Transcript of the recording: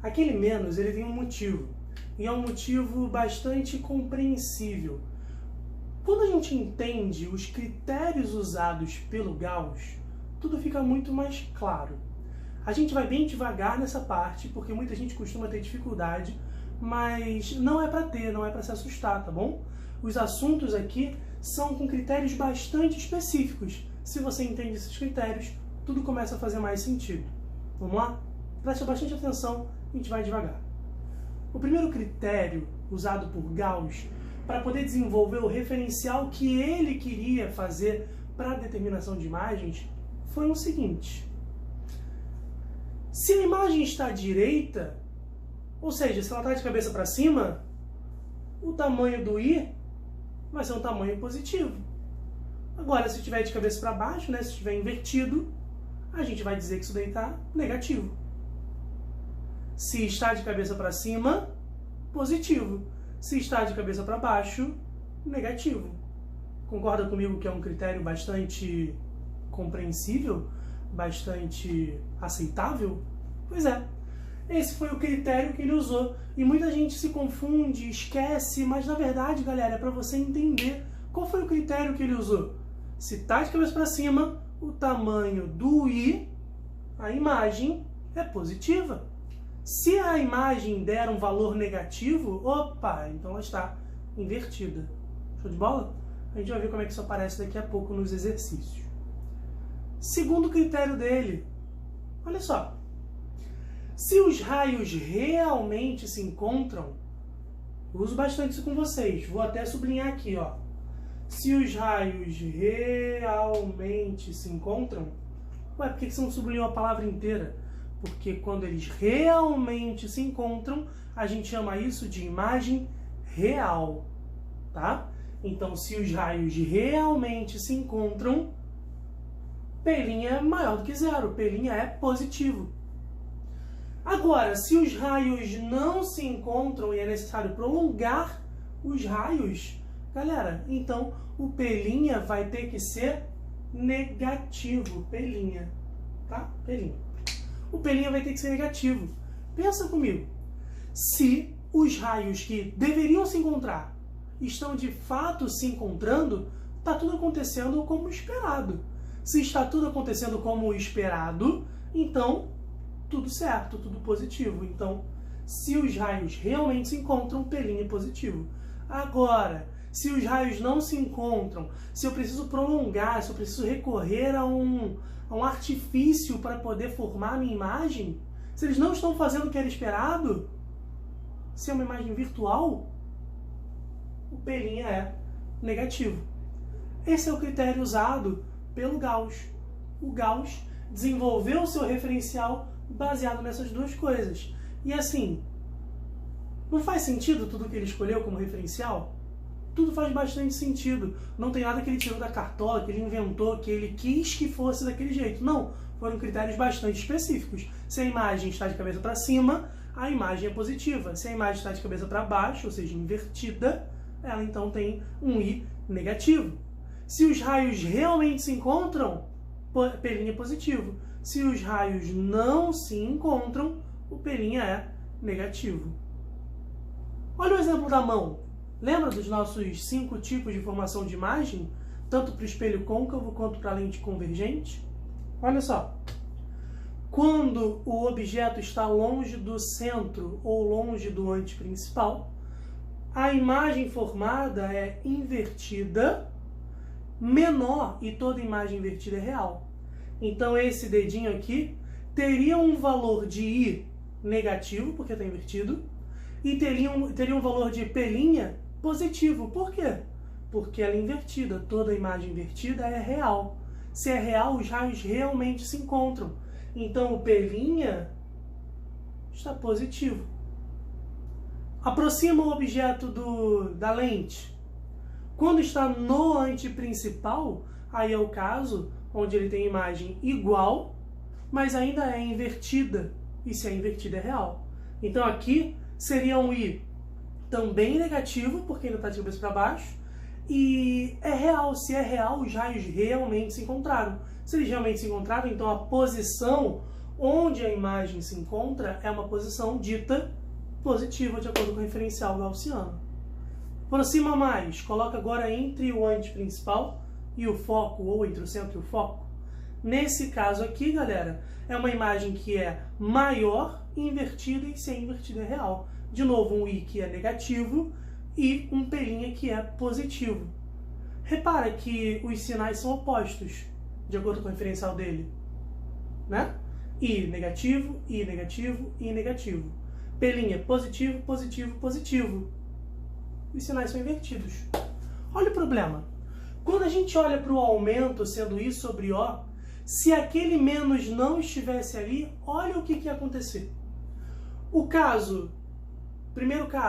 Aquele menos, ele tem um motivo. E é um motivo bastante compreensível. Quando a gente entende os critérios usados pelo Gauss, tudo fica muito mais claro. A gente vai bem devagar nessa parte, porque muita gente costuma ter dificuldade, mas não é para ter, não é para se assustar, tá bom? Os assuntos aqui são com critérios bastante específicos. Se você entende esses critérios, tudo começa a fazer mais sentido. Vamos lá? Preste bastante atenção, a gente vai devagar. O primeiro critério usado por Gauss para poder desenvolver o referencial que ele queria fazer para a determinação de imagens foi o seguinte. Se a imagem está à direita, ou seja, se ela está de cabeça para cima, o tamanho do I vai ser um tamanho positivo. Agora, se estiver de cabeça para baixo, né, se estiver invertido, a gente vai dizer que isso daí está negativo. Se está de cabeça para cima, positivo. Se está de cabeça para baixo, negativo. Concorda comigo que é um critério bastante compreensível? Bastante aceitável? Pois é. Esse foi o critério que ele usou. E muita gente se confunde, esquece, mas na verdade, galera, é para você entender qual foi o critério que ele usou. Se está de cabeça para cima, o tamanho do I, a imagem, é positiva. Se a imagem der um valor negativo, opa, então ela está invertida. Show de bola? A gente vai ver como é que isso aparece daqui a pouco nos exercícios. Segundo critério dele, olha só. Se os raios realmente se encontram, eu uso bastante isso com vocês, vou até sublinhar aqui, ó. Se os raios realmente se encontram, ué, por que você não sublinhou a palavra inteira? Porque quando eles realmente se encontram, a gente chama isso de imagem real, tá? Então, se os raios realmente se encontram, P' é maior do que zero, P' é positivo. Agora, se os raios não se encontram e é necessário prolongar os raios, galera, então o P' vai ter que ser negativo, P', tá? P'. O P' vai ter que ser negativo. Pensa comigo. Se os raios que deveriam se encontrar estão de fato se encontrando, está tudo acontecendo como esperado. Se está tudo acontecendo como esperado, então tudo certo, tudo positivo. Então, se os raios realmente se encontram, P' é positivo. Agora, se os raios não se encontram, se eu preciso prolongar, se eu preciso recorrer a um artifício para poder formar a minha imagem, se eles não estão fazendo o que era esperado, se é uma imagem virtual, o P' é negativo. Esse é o critério usado pelo Gauss. O Gauss desenvolveu o seu referencial baseado nessas duas coisas. E assim, não faz sentido tudo que ele escolheu como referencial? Tudo faz bastante sentido. Não tem nada que ele tirou da cartola, que ele inventou, que ele quis que fosse daquele jeito. Não, foram critérios bastante específicos. Se a imagem está de cabeça para cima, a imagem é positiva. Se a imagem está de cabeça para baixo, ou seja, invertida, ela então tem um I negativo. Se os raios realmente se encontram, P' é positivo. Se os raios não se encontram, o P' é negativo. Olha o exemplo da mão. Lembra dos nossos 5 tipos de formação de imagem? Tanto para o espelho côncavo quanto para a lente convergente? Olha só. Quando o objeto está longe do centro ou longe do ângulo principal, a imagem formada é invertida, menor, e toda imagem invertida é real. Então esse dedinho aqui teria um valor de I negativo, porque está invertido, e teria um valor de P' positivo. Por quê? Porque ela é invertida, toda imagem invertida é real. Se é real, os raios realmente se encontram. Então o P' está positivo. Aproxima o objeto da lente. Quando está no anteprincipal, aí é o caso onde ele tem imagem igual, mas ainda é invertida. E se é invertida é real. Então aqui seria um I também negativo, porque ainda está de cabeça para baixo, e é real. Se é real, os raios realmente se encontraram. Se eles realmente se encontraram, então a posição onde a imagem se encontra é uma posição dita positiva, de acordo com o referencial gaussiano. Aproxima mais, coloca agora entre o anteprincipal e o foco, ou entre o centro e o foco. Nesse caso aqui, galera, é uma imagem que é maior, invertida, e se é invertida é real. De novo, um I que é negativo e um P' que é positivo. Repara que os sinais são opostos, de acordo com o referencial dele, né? I negativo, I negativo, I negativo. P' positivo, positivo, positivo. Os sinais são invertidos. Olha o problema. Quando a gente olha para o aumento sendo I sobre O, se aquele menos não estivesse ali, olha o que ia acontecer. Primeiro caso,